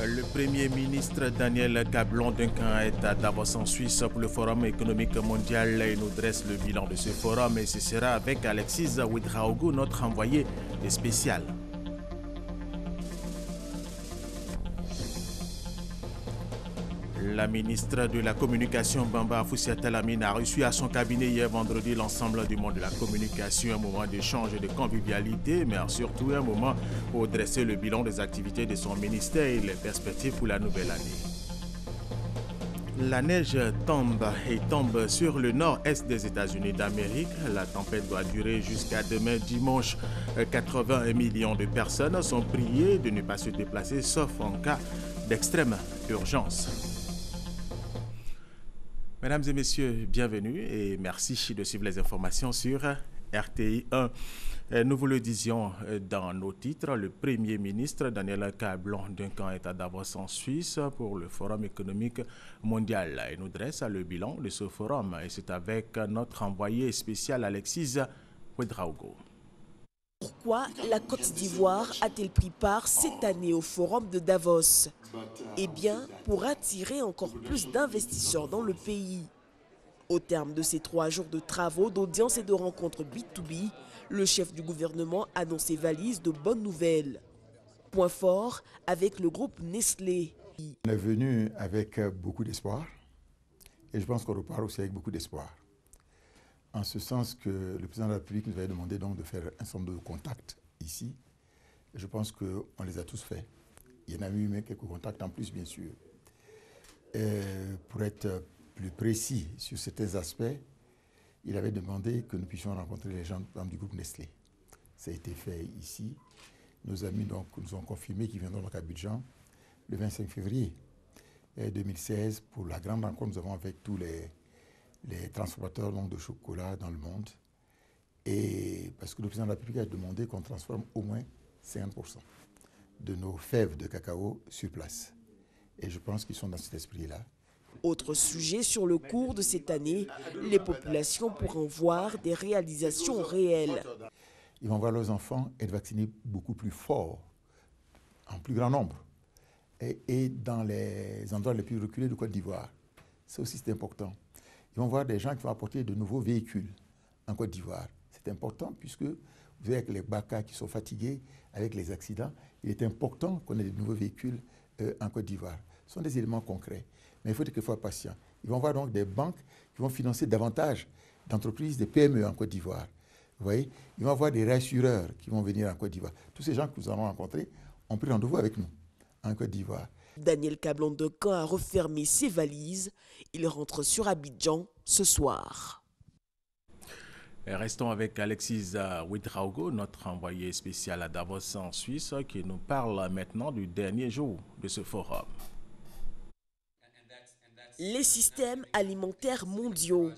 Le Premier ministre Daniel Cablon-Duncan est à Davos en Suisse pour le Forum économique mondial. Il nous dresse le bilan de ce forum et ce sera avec Alexis Ouedraogo, notre envoyé spécial. La ministre de la Communication, Bamba Afoussiata Lamine, a reçu à son cabinet hier vendredi l'ensemble du monde de la communication, un moment d'échange et de convivialité, mais surtout un moment pour dresser le bilan des activités de son ministère et les perspectives pour la nouvelle année. La neige tombe sur le nord-est des États-Unis d'Amérique. La tempête doit durer jusqu'à demain dimanche. 80 millions de personnes sont priées de ne pas se déplacer sauf en cas d'extrême urgence. Mesdames et messieurs, bienvenue et merci de suivre les informations sur RTI 1. Nous vous le disions dans nos titres, le Premier ministre Daniel Cablon-Duncan est à Davos en Suisse pour le Forum économique mondial. Il nous dresse le bilan de ce forum et c'est avec notre envoyé spécial Alexis Ouedraogo. Pourquoi la Côte d'Ivoire a-t-elle pris part cette année au Forum de Davos? Eh bien, pour attirer encore plus d'investisseurs dans le pays. Au terme de ces 3 jours de travaux, d'audience et de rencontres B2B, le chef du gouvernement annonce ses valises de bonnes nouvelles. Point fort avec le groupe Nestlé. On est venu avec beaucoup d'espoir et je pense qu'on repart aussi avec beaucoup d'espoir. En ce sens que le président de la République nous avait demandé donc de faire un certain nombre de contacts ici. Et je pense qu'on les a tous faits. Il y en a eu même quelques contacts en plus, bien sûr. Et pour être plus précis sur certains aspects, il avait demandé que nous puissions rencontrer les gens du groupe Nestlé. Ça a été fait ici. Nos amis donc, nous ont confirmé qu'ils viendront donc à Abidjan le 25 février 2016 pour la grande rencontre que nous avons avec tous les transformateurs donc, de chocolat dans le monde. Et parce que le président de la République a demandé qu'on transforme au moins 50% de nos fèves de cacao sur place. Et je pense qu'ils sont dans cet esprit-là. Autre sujet sur le cours de cette année, les populations pourront voir des réalisations réelles. Ils vont voir leurs enfants être vaccinés beaucoup plus fort, en plus grand nombre, et dans les endroits les plus reculés de Côte d'Ivoire. Ça aussi, c'est important. Ils vont voir des gens qui vont apporter de nouveaux véhicules en Côte d'Ivoire. C'est important puisque vous voyez avec les BACA qui sont fatigués, avec les accidents, il est important qu'on ait de nouveaux véhicules en Côte d'Ivoire. Ce sont des éléments concrets. Mais il faut être quelquefois patient. Ils vont voir donc des banques qui vont financer davantage d'entreprises, des PME en Côte d'Ivoire. Vous voyez, ils vont avoir des rassureurs qui vont venir en Côte d'Ivoire. Tous ces gens que nous allons rencontrer ont pris rendez-vous avec nous en Côte d'Ivoire. Daniel Cablon-Duncan a refermé ses valises. Il rentre sur Abidjan ce soir. Restons avec Alexis Ouedraogo, notre envoyé spécial à Davos en Suisse, qui nous parle maintenant du dernier jour de ce forum. Les systèmes alimentaires mondiaux.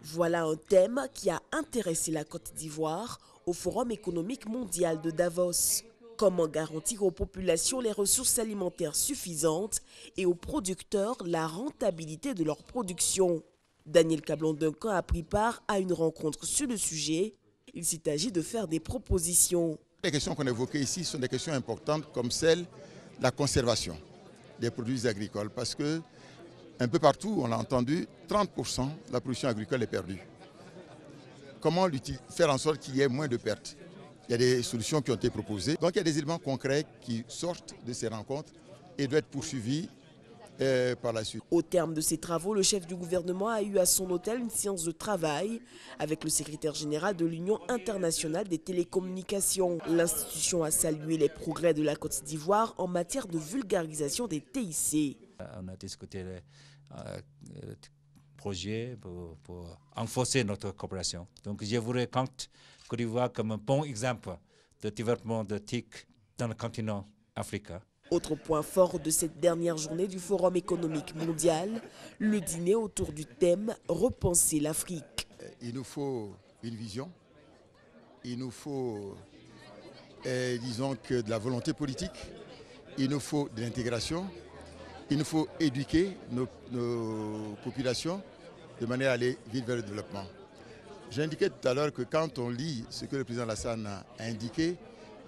Voilà un thème qui a intéressé la Côte d'Ivoire au Forum économique mondial de Davos. Comment garantir aux populations les ressources alimentaires suffisantes et aux producteurs la rentabilité de leur production? Daniel Cablon-Duncan a pris part à une rencontre sur le sujet. Il s'est agi de faire des propositions. Les questions qu'on a évoquées ici sont des questions importantes comme celle de la conservation des produits agricoles parce que un peu partout, on l'a entendu, 30% de la production agricole est perdue. Comment faire en sorte qu'il y ait moins de pertes? Il y a des solutions qui ont été proposées. Donc il y a des éléments concrets qui sortent de ces rencontres et doivent être poursuivis par la suite. Au terme de ces travaux, le chef du gouvernement a eu à son hôtel une séance de travail avec le secrétaire général de l'Union internationale des télécommunications. L'institution a salué les progrès de la Côte d'Ivoire en matière de vulgarisation des TIC. On a discuté les projets pour renforcer notre coopération. Donc je voudrais Côte d'Ivoire comme un bon exemple de développement de TIC dans le continent africain. Autre point fort de cette dernière journée du Forum économique mondial, le dîner autour du thème « Repenser l'Afrique ». Il nous faut une vision, il nous faut, disons que de la volonté politique, il nous faut de l'intégration, il nous faut éduquer nos populations de manière à aller vite vers le développement. J'ai indiqué tout à l'heure que quand on lit ce que le président Alassane a indiqué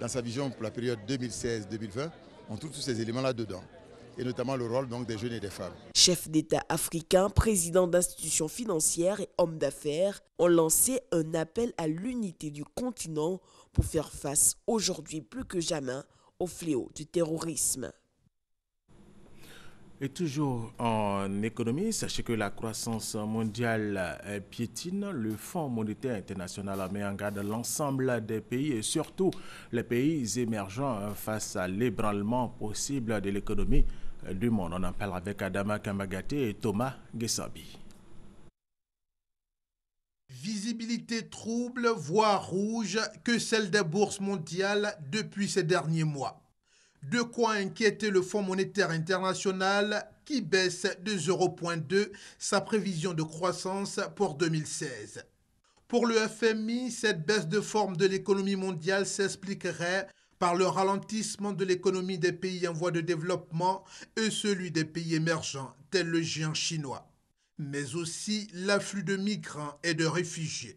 dans sa vision pour la période 2016-2020, on trouve tous ces éléments là-dedans. et notamment le rôle donc, des jeunes et des femmes. Chefs d'État africains, présidents d'institutions financières et hommes d'affaires ont lancé un appel à l'unité du continent pour faire face aujourd'hui plus que jamais au fléau du terrorisme. Et toujours en économie, sachez que la croissance mondiale piétine. Le Fonds monétaire international met en garde l'ensemble des pays et surtout les pays émergents face à l'ébranlement possible de l'économie du monde. On en parle avec Adama Kamagate et Thomas Gesabi. Visibilité trouble, voire rouge, que celle des bourses mondiales depuis ces derniers mois. De quoi inquiéter le Fonds monétaire international qui baisse de 0,2 sa prévision de croissance pour 2016. Pour le FMI, cette baisse de forme de l'économie mondiale s'expliquerait par le ralentissement de l'économie des pays en voie de développement et celui des pays émergents, tels le géant chinois, mais aussi l'afflux de migrants et de réfugiés.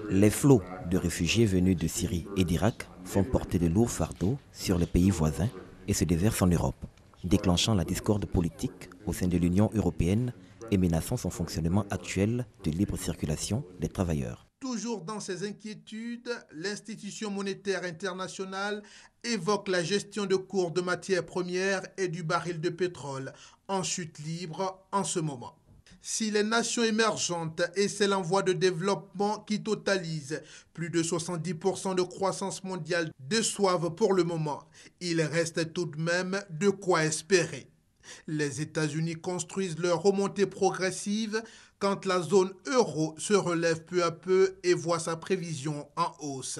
Les flots de réfugiés venus de Syrie et d'Irak font porter de lourds fardeaux sur les pays voisins et se déversent en Europe, déclenchant la discorde politique au sein de l'Union européenne et menaçant son fonctionnement actuel de libre circulation des travailleurs. Toujours dans ses inquiétudes, l'institution monétaire internationale évoque la gestion de cours de matières premières et du baril de pétrole en chute libre en ce moment. Si les nations émergentes et celles en voie de développement qui totalisent plus de 70% de croissance mondiale déçoivent pour le moment, il reste tout de même de quoi espérer. Les États-Unis construisent leur remontée progressive quand la zone euro se relève peu à peu et voit sa prévision en hausse.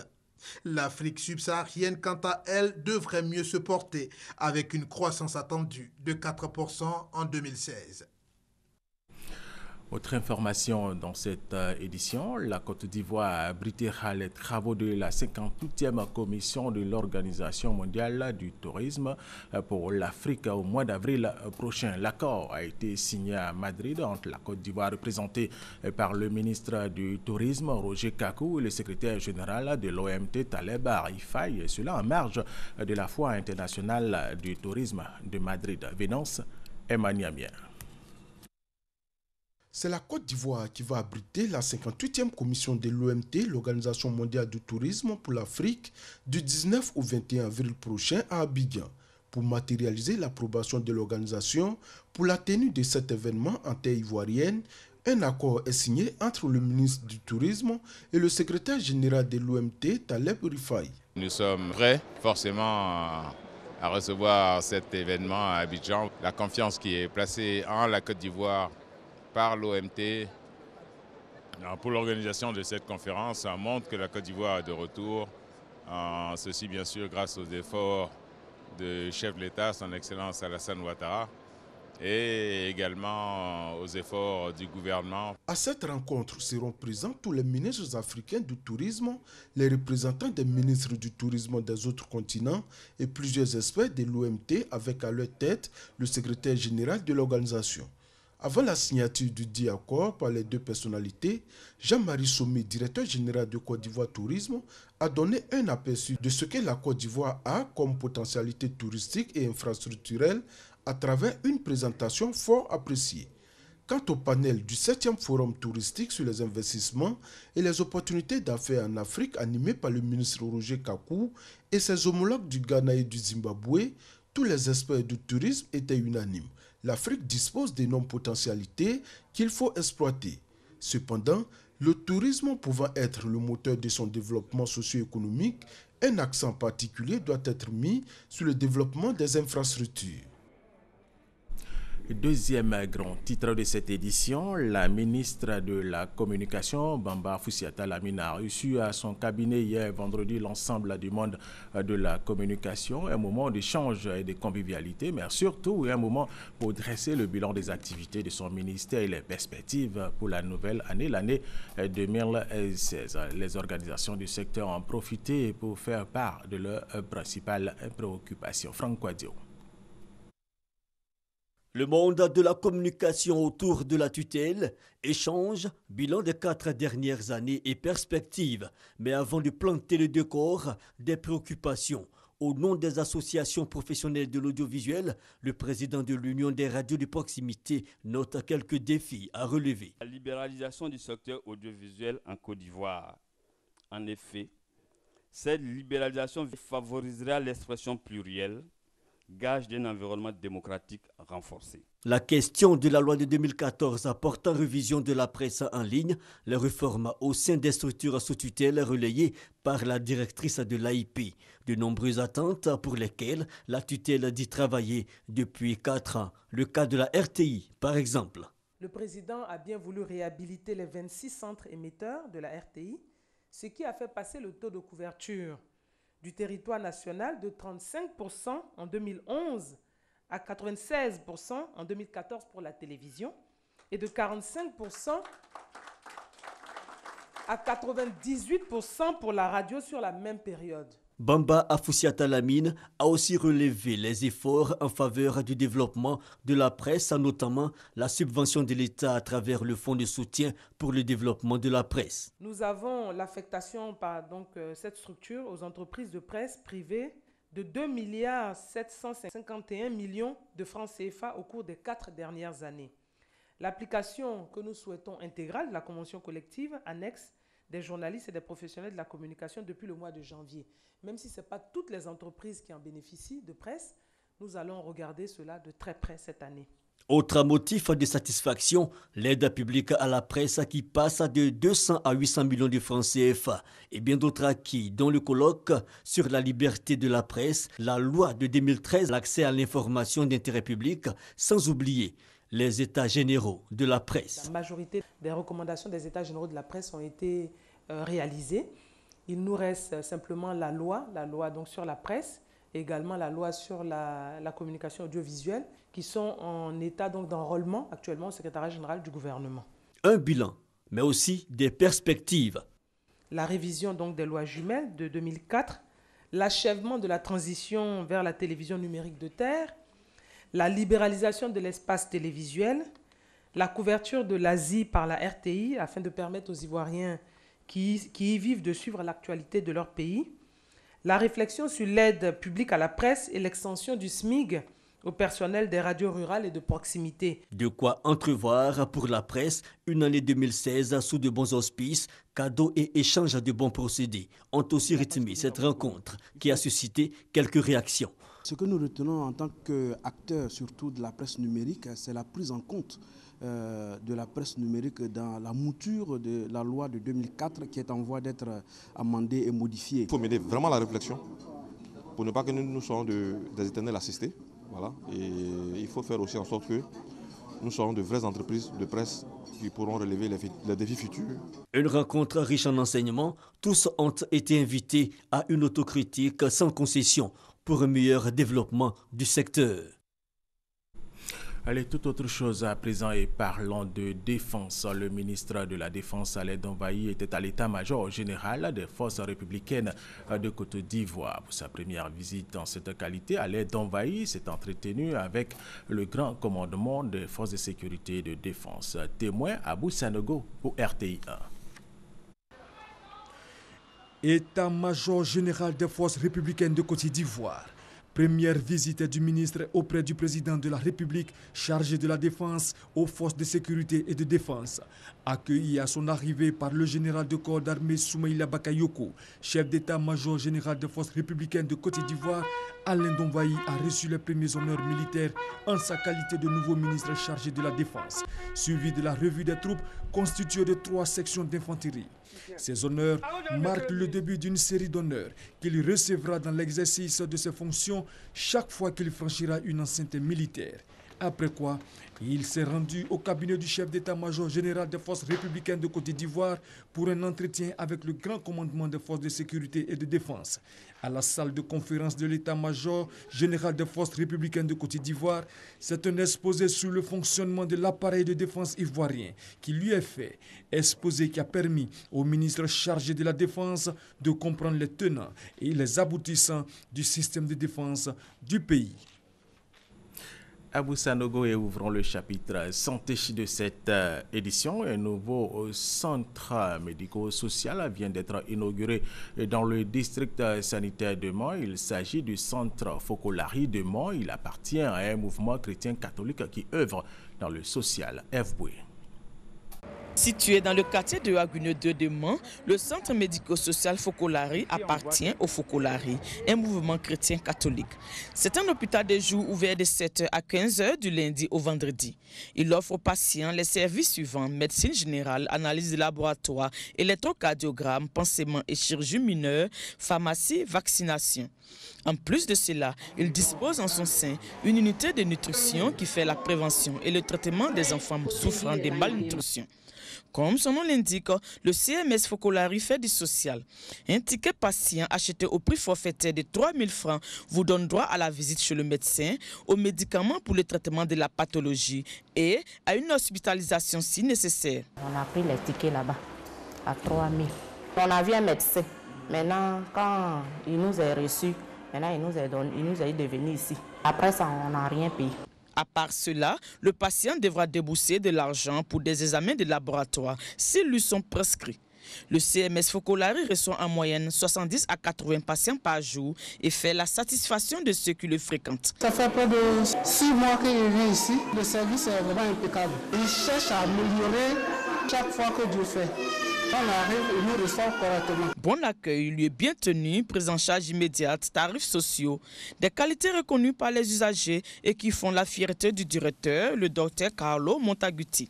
L'Afrique subsaharienne, quant à elle, devrait mieux se porter avec une croissance attendue de 4% en 2016. Autre information dans cette édition, la Côte d'Ivoire abritera les travaux de la 58e commission de l'Organisation mondiale du tourisme pour l'Afrique au mois d'avril prochain. L'accord a été signé à Madrid entre la Côte d'Ivoire représentée par le ministre du Tourisme Roger Kakou et le secrétaire général de l'OMT Taleb Rifai, et cela en marge de la Foire internationale du tourisme de Madrid. Vénance Emmanuel. C'est la Côte d'Ivoire qui va abriter la 58e commission de l'OMT, l'Organisation mondiale du tourisme pour l'Afrique, du 19 au 21 avril prochain à Abidjan, pour matérialiser l'approbation de l'organisation pour la tenue de cet événement en terre ivoirienne. Un accord est signé entre le ministre du Tourisme et le secrétaire général de l'OMT, Taleb Rifai. Nous sommes prêts forcément à recevoir cet événement à Abidjan. La confiance qui est placée en la Côte d'Ivoire par l'OMT pour l'organisation de cette conférence, ça montre que la Côte d'Ivoire est de retour. Ceci bien sûr grâce aux efforts du chef de l'État, son Excellence Alassane Ouattara, et également aux efforts du gouvernement. À cette rencontre seront présents tous les ministres africains du tourisme, les représentants des ministres du tourisme des autres continents et plusieurs experts de l'OMT avec à leur tête le secrétaire général de l'organisation. Avant la signature du dit accord par les deux personnalités, Jean-Marie Sommet, directeur général de Côte d'Ivoire Tourisme, a donné un aperçu de ce que la Côte d'Ivoire a comme potentialité touristique et infrastructurelle à travers une présentation fort appréciée. Quant au panel du 7e Forum touristique sur les investissements et les opportunités d'affaires en Afrique animé par le ministre Roger Kakou et ses homologues du Ghana et du Zimbabwe, tous les experts du tourisme étaient unanimes. L'Afrique dispose d'énormes potentialités qu'il faut exploiter. Cependant, le tourisme pouvant être le moteur de son développement socio-économique, un accent particulier doit être mis sur le développement des infrastructures. Deuxième grand titre de cette édition, la ministre de la Communication, Bamba Afoussiata Lamine, a reçu à son cabinet hier vendredi l'ensemble du monde de la communication, un moment d'échange et de convivialité, mais surtout un moment pour dresser le bilan des activités de son ministère et les perspectives pour la nouvelle année, l'année 2016. Les organisations du secteur ont profité pour faire part de leurs principales préoccupations. Franck Quadio. Le monde de la communication autour de la tutelle, échange, bilan des 4 dernières années et perspectives. Mais avant de planter le décor, des préoccupations Au nom des associations professionnelles de l'audiovisuel, le président de l'Union des radios de proximité note quelques défis à relever. La libéralisation du secteur audiovisuel en Côte d'Ivoire. En effet, cette libéralisation favorisera l'expression plurielle, gage d'un environnement démocratique renforcé. La question de la loi de 2014 portant révision de la presse en ligne, les réformes au sein des structures sous tutelle relayées par la directrice de l'AIP. De nombreuses attentes pour lesquelles la tutelle dit travailler depuis 4 ans. Le cas de la RTI, par exemple. Le président a bien voulu réhabiliter les 26 centres émetteurs de la RTI, ce qui a fait passer le taux de couverture du territoire national de 35% en 2011 à 96% en 2014 pour la télévision et de 45% à 98% pour la radio sur la même période. Bamba Afoussiata Lamine a aussi relevé les efforts en faveur du développement de la presse, notamment la subvention de l'État à travers le fonds de soutien pour le développement de la presse. Nous avons l'affectation par cette structure aux entreprises de presse privées de 2,751 milliards de francs CFA au cours des 4 dernières années. L'application que nous souhaitons intégrale de la convention collective annexe des journalistes et des professionnels de la communication depuis le mois de janvier. Même si ce n'est pas toutes les entreprises qui en bénéficient de presse, nous allons regarder cela de très près cette année. Autre motif de satisfaction, l'aide publique à la presse qui passe de 200 à 800 millions de francs CFA et bien d'autres acquis, dont le colloque sur la liberté de la presse, la loi de 2013, l'accès à l'information d'intérêt public, sans oublier les états généraux de la presse. La majorité des recommandations des états généraux de la presse ont été réalisées. Il nous reste simplement la loi donc sur la presse, et également la loi sur la communication audiovisuelle, qui sont en état d'enrôlement actuellement au secrétariat général du gouvernement. Un bilan, mais aussi des perspectives. La révision donc des lois jumelles de 2004, l'achèvement de la transition vers la télévision numérique de terre, la libéralisation de l'espace télévisuel, la couverture de l'Asie par la RTI afin de permettre aux Ivoiriens qui y vivent de suivre l'actualité de leur pays, la réflexion sur l'aide publique à la presse et l'extension du SMIG au personnel des radios rurales et de proximité. De quoi entrevoir pour la presse une année 2016 sous de bons auspices, cadeaux et échanges de bons procédés ont aussi rythmé cette rencontre qui a suscité quelques réactions. Ce que nous retenons en tant qu'acteurs, surtout de la presse numérique, c'est la prise en compte de la presse numérique dans la mouture de la loi de 2004 qui est en voie d'être amendée et modifiée. Il faut mener vraiment la réflexion pour ne pas que nous soyons des éternels assistés. Voilà. Et il faut faire aussi en sorte que nous soyons de vraies entreprises de presse qui pourront relever les défis futurs. Une rencontre riche en enseignements, tous ont été invités à une autocritique sans concession pour un meilleur développement du secteur. Allez, toute autre chose à présent et parlons de défense. Le ministre de la Défense, Alain Donvaï, était à l'état-major général des forces républicaines de Côte d'Ivoire. Pour sa première visite en cette qualité, Alain Donvaï s'est entretenu avec le grand commandement des forces de sécurité et de défense. Témoin Abou Sanogo pour RTI 1. État-major général des forces républicaines de Côte d'Ivoire. Première visite du ministre auprès du président de la République chargé de la défense aux forces de sécurité et de défense. Accueilli à son arrivée par le général de corps d'armée Soumaïla Bakayoko, chef d'état-major général des forces républicaines de Côte d'Ivoire, Alain Donvaï a reçu les premiers honneurs militaires en sa qualité de nouveau ministre chargé de la défense, suivi de la revue des troupes constituée de 3 sections d'infanterie. Ces honneurs marquent le début d'une série d'honneurs qu'il recevra dans l'exercice de ses fonctions chaque fois qu'il franchira une enceinte militaire. Après quoi, il s'est rendu au cabinet du chef d'état-major général des forces républicaines de Côte d'Ivoire pour un entretien avec le grand commandement des forces de sécurité et de défense. À la salle de conférence de l'état-major général des forces républicaines de Côte d'Ivoire, c'est un exposé sur le fonctionnement de l'appareil de défense ivoirien qui lui est fait. Exposé qui a permis au ministre chargé de la défense de comprendre les tenants et les aboutissants du système de défense du pays. Abou Sanogo, et ouvrons le chapitre santé de cette édition. Un nouveau centre médico-social vient d'être inauguré dans le district sanitaire de Mans. Il s'agit du centre Focolari de Mans. Il appartient à un mouvement chrétien catholique qui œuvre dans le social. F. Boué. Situé dans le quartier de Agune 2 de Mans, le centre médico-social Focolari appartient au Focolari, un mouvement chrétien catholique. C'est un hôpital de jour ouvert de 7h à 15h du lundi au vendredi. Il offre aux patients les services suivants: médecine générale, analyse de laboratoire, électrocardiogramme, pansement et chirurgie mineure, pharmacie, vaccination. En plus de cela, il dispose en son sein une unité de nutrition qui fait la prévention et le traitement des enfants souffrant de malnutrition. Comme son nom l'indique, le CMS Focolari fait du social. Un ticket patient acheté au prix forfaitaire de 3 000 francs vous donne droit à la visite chez le médecin, aux médicaments pour le traitement de la pathologie et à une hospitalisation si nécessaire. On a pris les tickets là-bas à 3 000. On a vu un médecin. Maintenant, quand il nous a reçus, maintenant il nous a dit de venir ici. Après ça, on n'a rien payé. À part cela, le patient devra débourser de l'argent pour des examens de laboratoire s'ils lui sont prescrits. Le CMS Focolari reçoit en moyenne 70 à 80 patients par jour et fait la satisfaction de ceux qui le fréquentent. Ça fait près de 6 mois que je viens ici. Le service est vraiment impeccable. Il cherche à améliorer chaque fois que Dieu fait. On arrive et nous reçoit correctement. Bon accueil, lieu bien tenu, prise en charge immédiate, tarifs sociaux, des qualités reconnues par les usagers et qui font la fierté du directeur, le docteur Carlo Montaguti.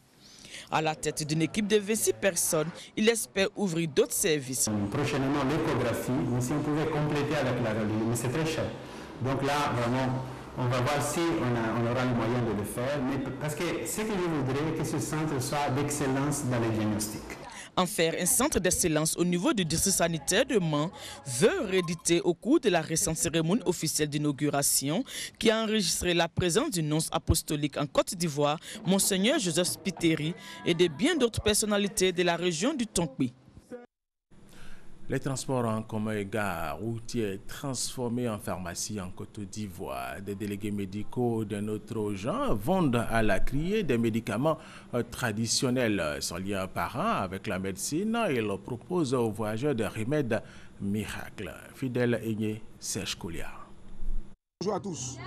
À la tête d'une équipe de 26 personnes, il espère ouvrir d'autres services. Prochainement, l'échographie, mais si on pouvait compléter avec la radiologie, mais c'est très cher. Donc là, vraiment, on va voir si on aura les moyens de le faire. Mais parce que ce que je voudrais, que ce centre soit d'excellence dans les diagnostics. En faire un centre d'excellence au niveau du district sanitaire de Mans veut rééditer au cours de la récente cérémonie officielle d'inauguration qui a enregistré la présence du nonce apostolique en Côte d'Ivoire, Monseigneur Joseph Spiteri, et de bien d'autres personnalités de la région du Tonkpi. Les transports en commun et gares routiers transformés en pharmacie en Côte d'Ivoire. Des délégués médicaux d'un autre genre vendent à la criée des médicaments traditionnels sans lien apparent avec la médecine. Ils proposent aux voyageurs des remèdes miracles. Fidèle Aigné, Serge Koulia. Bonjour à tous.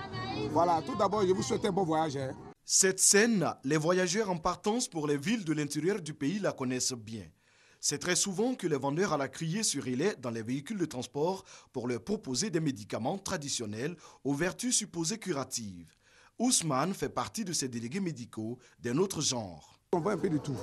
Voilà, tout d'abord, je vous souhaite un bon voyage. Cette scène, les voyageurs en partance pour les villes de l'intérieur du pays la connaissent bien. C'est très souvent que les vendeurs à la criée se relaient dans les véhicules de transport pour leur proposer des médicaments traditionnels aux vertus supposées curatives. Ousmane fait partie de ces délégués médicaux d'un autre genre. On voit un peu de tout.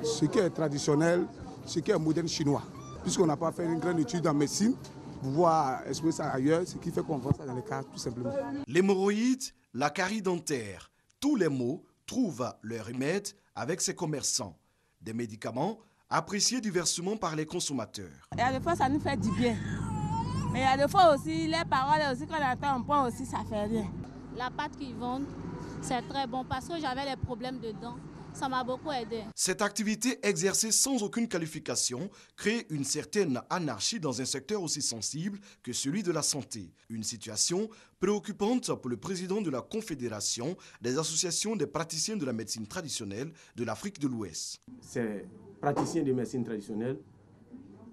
Ce qui est traditionnel, ce qui est moderne chinois. Puisqu'on n'a pas fait une grande étude en médecine, pouvoir exprimer ça ailleurs, ce qui fait qu'on vend ça dans les cas tout simplement. L'hémorroïde, la carie dentaire, tous les maux trouvent leur remède avec ces commerçants. Des médicaments appréciés diversement par les consommateurs. Il y a des fois, ça nous fait du bien. Mais il y a des fois aussi, les paroles aussi, quand on entend, on prend aussi, ça fait rien. La pâte qu'ils vendent, c'est très bon parce que j'avais des problèmes de dents. Ça m'a beaucoup aidé. Cette activité exercée sans aucune qualification crée une certaine anarchie dans un secteur aussi sensible que celui de la santé. Une situation préoccupante pour le président de la Confédération des associations des praticiens de la médecine traditionnelle de l'Afrique de l'Ouest. Ces praticiens de médecine traditionnelle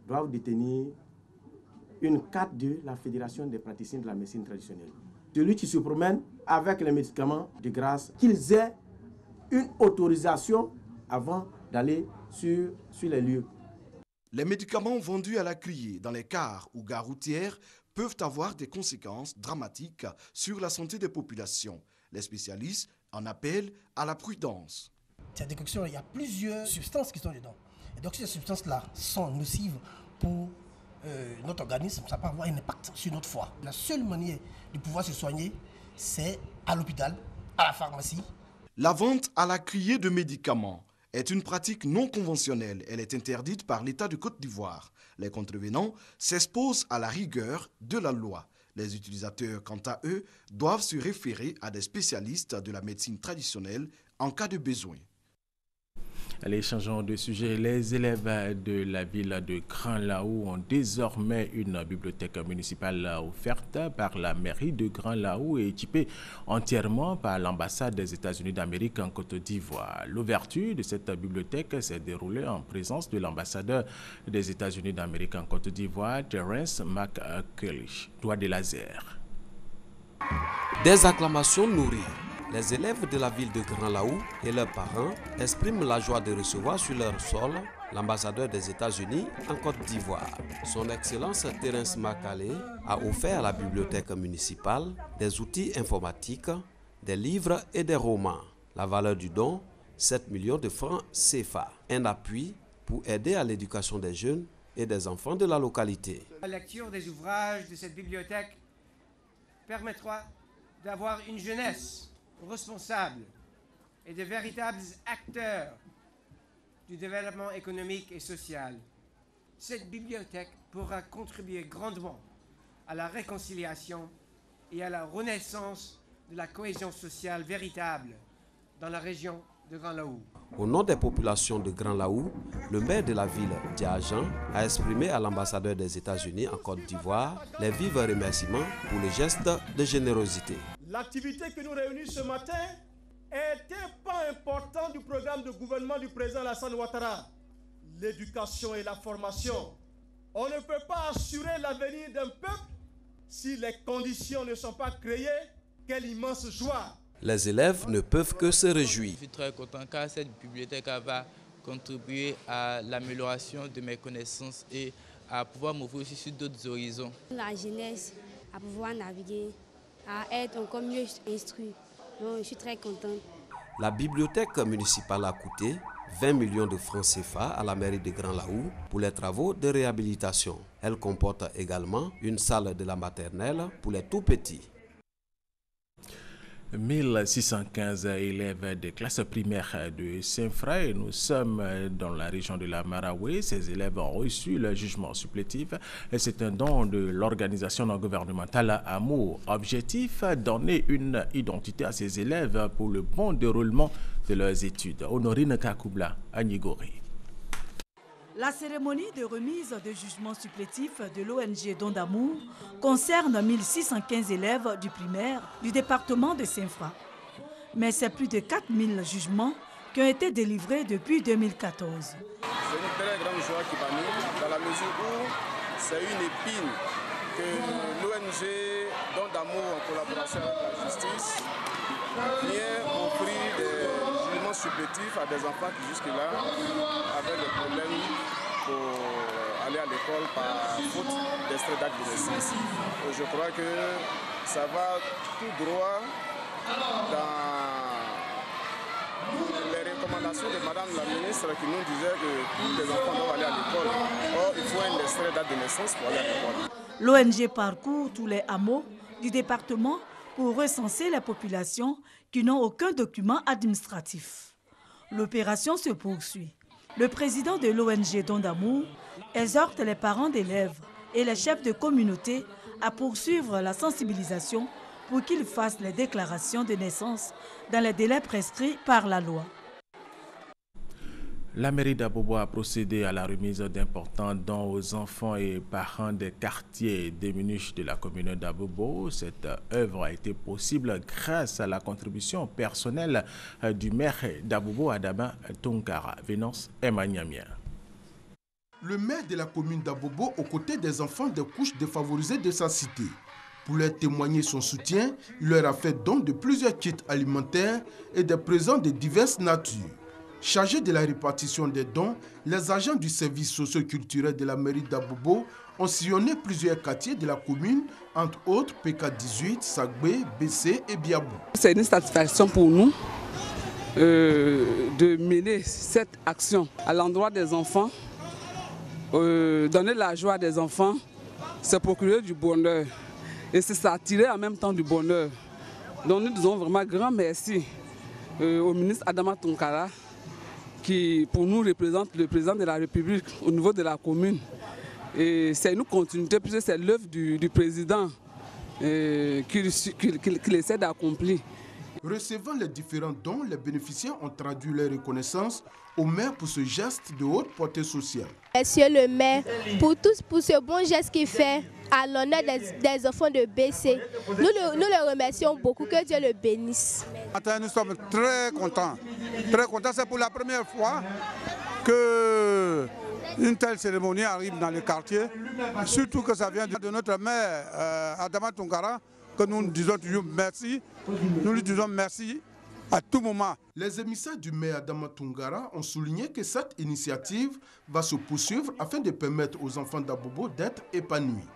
doivent détenir une carte de la Fédération des praticiens de la médecine traditionnelle. Celui qui se promène avec les médicaments de grâce, qu'ils aient une autorisation avant d'aller sur les lieux. Les médicaments vendus à la criée dans les cars ou gares routières peuvent avoir des conséquences dramatiques sur la santé des populations. Les spécialistes en appellent à la prudence. Cette décoction, il y a plusieurs substances qui sont dedans. Et donc ces substances-là sont nocives pour notre organisme, ça peut avoir un impact sur notre foie. La seule manière de pouvoir se soigner, c'est à l'hôpital, à la pharmacie. La vente à la criée de médicaments est une pratique non conventionnelle. Elle est interdite par l'État de Côte d'Ivoire. Les contrevenants s'exposent à la rigueur de la loi. Les utilisateurs, quant à eux, doivent se référer à des spécialistes de la médecine traditionnelle en cas de besoin. Allez, changeons de sujet. Les élèves de la ville de Grand Lahou ont désormais une bibliothèque municipale offerte par la mairie de Grand Lahou et équipée entièrement par l'ambassade des États-Unis d'Amérique en Côte d'Ivoire. L'ouverture de cette bibliothèque s'est déroulée en présence de l'ambassadeur des États-Unis d'Amérique en Côte d'Ivoire, Terence McCulloch, doigt de laser. Des acclamations nourries. Les élèves de la ville de Grand Lahou et leurs parents expriment la joie de recevoir sur leur sol l'ambassadeur des États-Unis en Côte d'Ivoire. Son Excellence Terence McCulloch a offert à la bibliothèque municipale des outils informatiques, des livres et des romans. La valeur du don, 7 millions de francs CFA. Un appui pour aider à l'éducation des jeunes et des enfants de la localité. La lecture des ouvrages de cette bibliothèque permettra d'avoir une jeunesse responsable et de véritables acteurs du développement économique et social. Cette bibliothèque pourra contribuer grandement à la réconciliation et à la renaissance de la cohésion sociale véritable dans la région de Grand Lahou. Au nom des populations de Grand Lahou, le maire de la ville, Diajan, a exprimé à l'ambassadeur des États-Unis en Côte d'Ivoire les vifs remerciements pour le geste de générosité. L'activité que nous réunit ce matin est un pas important du programme de gouvernement du président Alassane Ouattara. L'éducation et la formation. On ne peut pas assurer l'avenir d'un peuple si les conditions ne sont pas créées. Quelle immense joie! Les élèves ne peuvent que se réjouir. Je suis très content car cette bibliothèque va contribuer à l'amélioration de mes connaissances et à pouvoir m'ouvrir aussi sur d'autres horizons. La jeunesse, à pouvoir naviguer, à être encore mieux instruit. Donc je suis très contente. La bibliothèque municipale a coûté 20 millions de francs CFA à la mairie de Grand Lahou pour les travaux de réhabilitation. Elle comporte également une salle de la maternelle pour les tout-petits. 1615 élèves des classes primaires de Saint-Fray. Nous sommes dans la région de la Maraoué. Ces élèves ont reçu le jugement supplétif. C'est un don de l'organisation non gouvernementale Amour. Objectif, donner une identité à ces élèves pour le bon déroulement de leurs études. Honorine Kakoubla, Anigori. La cérémonie de remise de jugement supplétif de l'ONG Don d'Amour concerne 1615 élèves du primaire du département de Saint-Fray. Mais c'est plus de 4000 jugements qui ont été délivrés depuis 2014. C'est une très grande joie qui va nous, dans la mesure où c'est une épine que l'ONG Don d'Amour, en collaboration avec la justice, vient offrir des jugements supplétifs à des enfants qui jusque-là avaient des problèmes pour aller à l'école par faute d'extrait d'acte de naissance. Je crois que ça va tout droit dans les recommandations de Madame la ministre qui nous disait que tous les enfants doivent aller à l'école. Or, il faut un extrait d'acte de naissance pour aller à l'école. L'ONG parcourt tous les hameaux du département pour recenser les populations qui n'ont aucun document administratif. L'opération se poursuit. Le président de l'ONG Don d'Amour exhorte les parents d'élèves et les chefs de communauté à poursuivre la sensibilisation pour qu'ils fassent les déclarations de naissance dans les délais prescrits par la loi. La mairie d'Abobo a procédé à la remise d'importants dons aux enfants et parents des quartiers démunis de la commune d'Abobo. Cette œuvre a été possible grâce à la contribution personnelle du maire d'Abobo, Adama Tonkara. Vénance Emmagnamia. Le maire de la commune d'Abobo, aux côtés des enfants des couches défavorisées de sa cité. Pour leur témoigner son soutien, il leur a fait don de plusieurs kits alimentaires et des présents de diverses natures. Chargés de la répartition des dons, les agents du service socio-culturel de la mairie d'Abobo ont sillonné plusieurs quartiers de la commune, entre autres PK18, Sagbé, BC et Biabou. C'est une satisfaction pour nous de mener cette action à l'endroit des enfants. Donner la joie des enfants, c'est procurer du bonheur et c'est s'attirer en même temps du bonheur. Donc nous disons vraiment grand merci au ministre Adama Tonkara qui pour nous représente le président de la République au niveau de la commune. Et c'est une continuité puisque c'est l'œuvre du président qu'il essaie d'accomplir. Recevant les différents dons, les bénéficiaires ont traduit leur reconnaissance au maire pour ce geste de haute portée sociale. Monsieur le maire, pour ce bon geste qu'il fait à l'honneur des enfants de BC, nous le remercions beaucoup, que Dieu le bénisse. Nous sommes très contents. Très contents, c'est pour la première fois qu'une telle cérémonie arrive dans le quartier, surtout que ça vient de notre maire Adama Tounkara, que nous disons toujours merci. Nous lui disons merci à tout moment. Les émissaires du maire Adama Tounkara ont souligné que cette initiative va se poursuivre afin de permettre aux enfants d'Abobo d'être épanouis.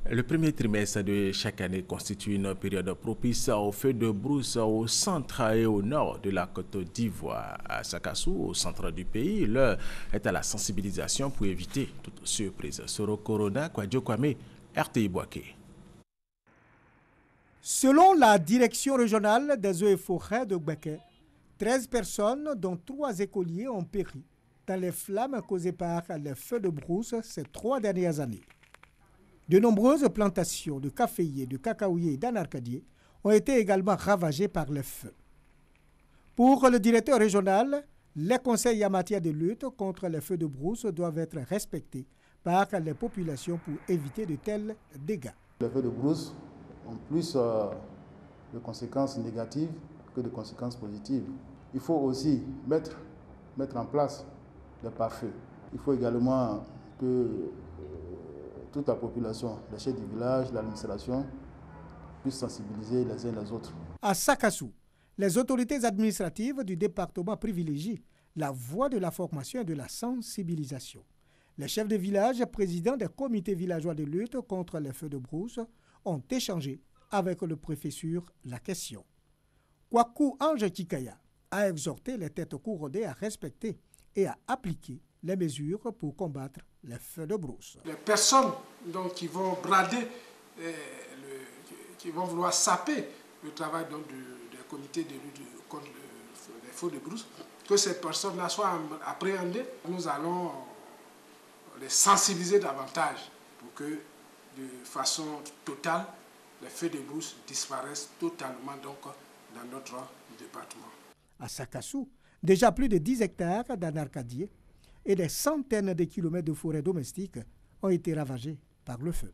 Le premier trimestre de chaque année constitue une période propice aux feux de brousse au centre et au nord de la Côte d'Ivoire. À Sakassou, au centre du pays, l'heure est à la sensibilisation pour éviter toute surprise. Soro Corona, Kwadjo Kwame, RTI Boaké. Selon la direction régionale des eaux et forêts de Gbeke, 13 personnes, dont 3 écoliers, ont péri dans les flammes causées par les feux de brousse ces 3 dernières années. De nombreuses plantations de caféiers, de cacaoyers et d'anarcadiers ont été également ravagées par les feux. Pour le directeur régional, les conseils en matière de lutte contre les feux de brousse doivent être respectés par les populations pour éviter de tels dégâts. Les feux de brousse ont plus de conséquences négatives que de conséquences positives. Il faut aussi mettre en place des pare-feux. Il faut également que toute la population, les chefs du village, l'administration, puissent sensibiliser les uns les autres. À Sakassou, les autorités administratives du département privilégient la voie de la formation et de la sensibilisation. Les chefs de village, présidents des comités villageois de lutte contre les feux de brousse, ont échangé avec le préfet sur la question. Kwaku Ange Kikaya a exhorté les têtes couronnées à respecter et à appliquer les mesures pour combattre les feux de brousse. Les personnes donc, qui vont brader, qui vont vouloir saper le travail donc, des comités de lutte contre les feux de brousse, que ces personnes-là soient appréhendées. Nous allons les sensibiliser davantage pour que de façon totale, les feux de brousse disparaissent totalement donc, dans notre département. À Sakassou, déjà plus de 10 hectares d'anarcadiers et des centaines de kilomètres de forêts domestiques ont été ravagés par le feu.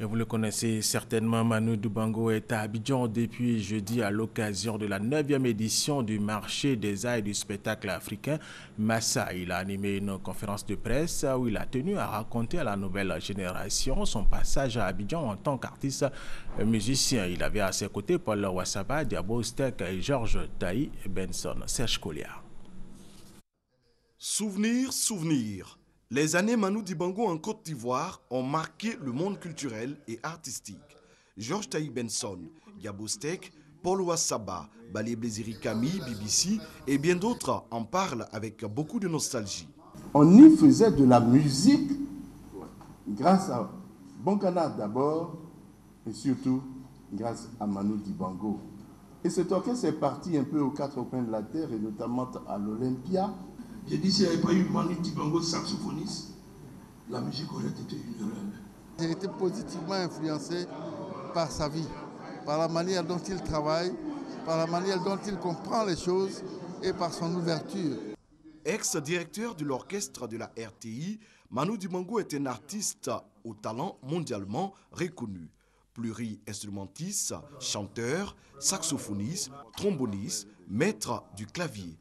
Et vous le connaissez certainement, Manu Dibango est à Abidjan depuis jeudi à l'occasion de la 9e édition du marché des arts et du spectacle africain Massa. Il a animé une conférence de presse où il a tenu à raconter à la nouvelle génération son passage à Abidjan en tant qu'artiste musicien. Il avait à ses côtés Paul Wassaba, Diabo Stek et Georges Taï Benson. Serge Colliard. Souvenir. Les années Manu Dibango en Côte d'Ivoire ont marqué le monde culturel et artistique. Georges Taï Benson, Diabo Stek, Paul Wassaba, Balé Blésiri Camille, BBC et bien d'autres en parlent avec beaucoup de nostalgie. On y faisait de la musique grâce à Bonkana d'abord et surtout grâce à Manu Dibango. Et cet orchestre est parti un peu aux 4 coins de la terre et notamment à l'Olympia. J'ai dit s'il n'y avait pas eu Manu Dibango saxophoniste, la musique aurait été une erreur. J'ai été positivement influencé par sa vie, par la manière dont il travaille, par la manière dont il comprend les choses et par son ouverture. Ex-directeur de l'orchestre de la RTI, Manu Dibango est un artiste au talent mondialement reconnu. Pluri-instrumentiste, chanteur, saxophoniste, tromboniste, maître du clavier.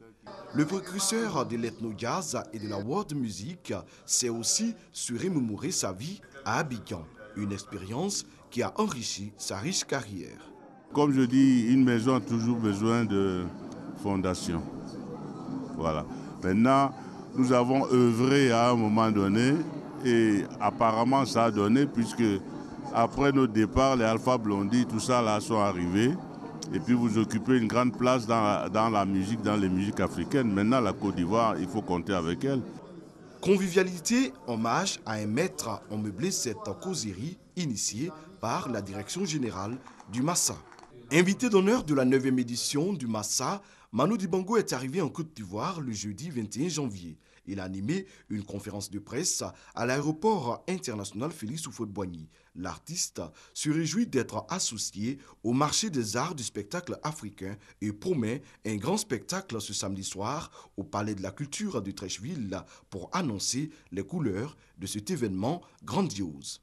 Le précurseur de l'ethno-jazz et de la world music s'est aussi surmémoré sa vie à Abidjan, une expérience qui a enrichi sa riche carrière. Comme je dis, une maison a toujours besoin de fondation. Voilà. Maintenant, nous avons œuvré à un moment donné et apparemment ça a donné puisque après notre départ, les Alpha Blondy, tout ça là sont arrivés. Et puis vous occupez une grande place dans la musique, dans les musiques africaines. Maintenant, la Côte d'Ivoire, il faut compter avec elle. Convivialité, hommage à un maître ont meublé cette causerie initiée par la direction générale du Massa. Invité d'honneur de la 9e édition du Massa, Manu Dibango est arrivé en Côte d'Ivoire le jeudi 21 janvier. Il a animé une conférence de presse à l'aéroport international Félix Houphouët-Boigny. L'artiste se réjouit d'être associé au marché des arts du spectacle africain et promet un grand spectacle ce samedi soir au Palais de la Culture de Treichville pour annoncer les couleurs de cet événement grandiose.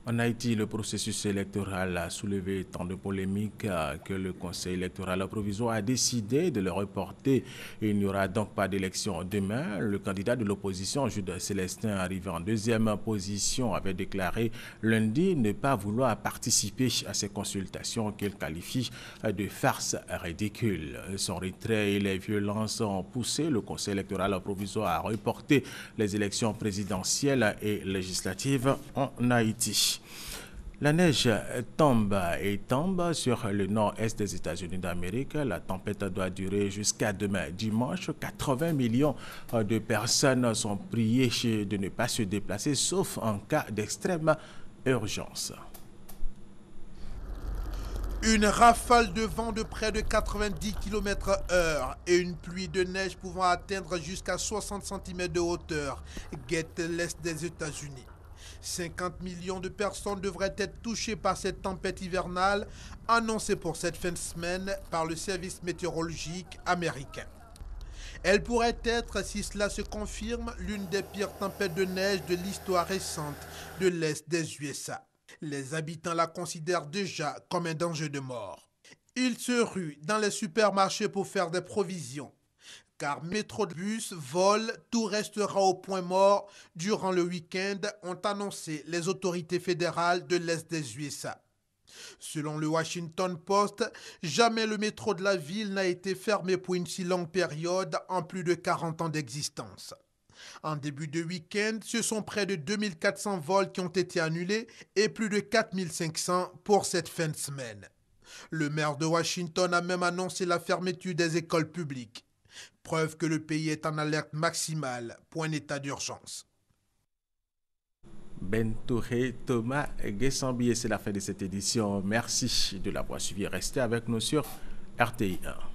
En Haïti, le processus électoral a soulevé tant de polémiques que le Conseil électoral provisoire a décidé de le reporter. Il n'y aura donc pas d'élection demain. Le candidat de l'opposition, Jude Célestin, arrivé en deuxième position, avait déclaré lundi ne pas vouloir participer à ces consultations qu'il qualifie de farce ridicule. Son retrait et les violences ont poussé le Conseil électoral provisoire à reporter les élections présidentielles et législatives en Haïti. La neige tombe et tombe sur le nord-est des États-Unis d'Amérique. La tempête doit durer jusqu'à demain dimanche. 80 millions de personnes sont priées de ne pas se déplacer, sauf en cas d'extrême urgence. Une rafale de vent de près de 90 km/h et une pluie de neige pouvant atteindre jusqu'à 60 cm de hauteur guettent l'est des États-Unis. 50 millions de personnes devraient être touchées par cette tempête hivernale annoncée pour cette fin de semaine par le service météorologique américain. Elle pourrait être, si cela se confirme, l'une des pires tempêtes de neige de l'histoire récente de l'Est des USA. Les habitants la considèrent déjà comme un danger de mort. Ils se ruent dans les supermarchés pour faire des provisions. Car Métrobus, Vol, tout restera au point mort durant le week-end, ont annoncé les autorités fédérales de l'Est des USA. Selon le Washington Post, jamais le métro de la ville n'a été fermé pour une si longue période en plus de 40 ans d'existence. En début de week-end, ce sont près de 2400 vols qui ont été annulés et plus de 4500 pour cette fin de semaine. Le maire de Washington a même annoncé la fermeture des écoles publiques. Preuve que le pays est en alerte maximale pour un état d'urgence. Ben Touré, Thomas Guessambier, c'est la fin de cette édition. Merci de l'avoir suivi. Restez avec nous sur RTI 1.